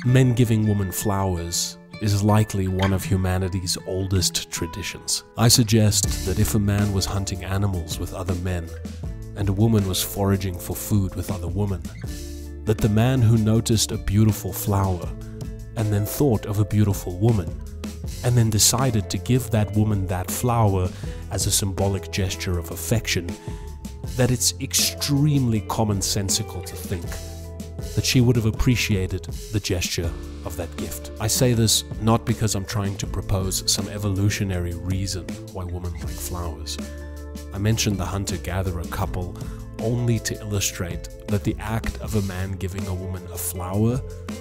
Men giving women flowers is likely one of humanity's oldest traditions. I suggest that if a man was hunting animals with other men, and a woman was foraging for food with other women, that the man who noticed a beautiful flower, and then thought of a beautiful woman, and then decided to give that woman that flower as a symbolic gesture of affection, that it's extremely commonsensical to think that she would have appreciated the gesture of that gift. I say this not because I'm trying to propose some evolutionary reason why women like flowers. I mentioned the hunter-gatherer couple only to illustrate that the act of a man giving a woman a flower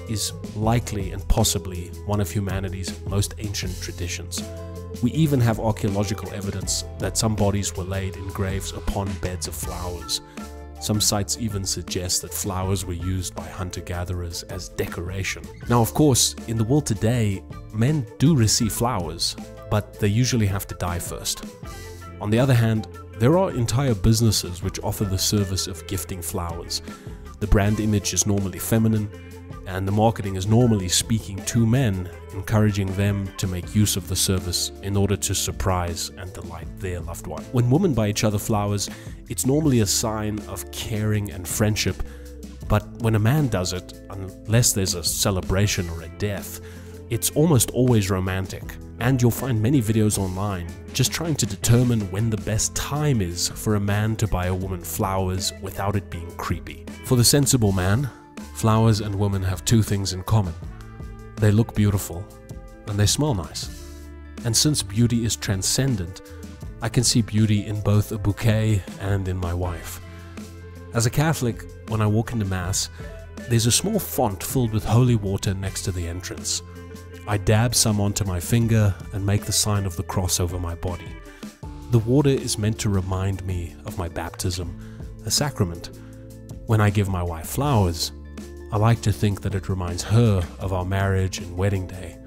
is likely and possibly one of humanity's most ancient traditions. We even have archaeological evidence that some bodies were laid in graves upon beds of flowers. Some sites even suggest that flowers were used by hunter-gatherers as decoration. Now, of course, in the world today, men do receive flowers, but they usually have to die first. On the other hand, there are entire businesses which offer the service of gifting flowers. The brand image is normally feminine, and the marketing is normally speaking to men, encouraging them to make use of the service in order to surprise and delight their loved one. When women buy each other flowers, it's normally a sign of caring and friendship, but when a man does it, unless there's a celebration or a death, it's almost always romantic. And you'll find many videos online just trying to determine when the best time is for a man to buy a woman flowers without it being creepy. For the sensible man, flowers and women have two things in common. They look beautiful and they smell nice. And since beauty is transcendent, I can see beauty in both a bouquet and in my wife. As a Catholic, when I walk into Mass, there's a small font filled with holy water next to the entrance. I dab some onto my finger and make the sign of the cross over my body. The water is meant to remind me of my baptism, a sacrament. When I give my wife flowers, I like to think that it reminds her of our marriage and wedding day,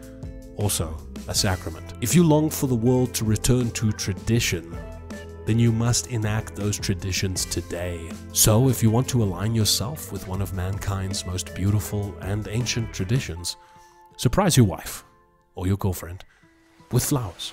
also a sacrament. If you long for the world to return to tradition, then you must enact those traditions today. So if you want to align yourself with one of mankind's most beautiful and ancient traditions, surprise your wife or your girlfriend with flowers.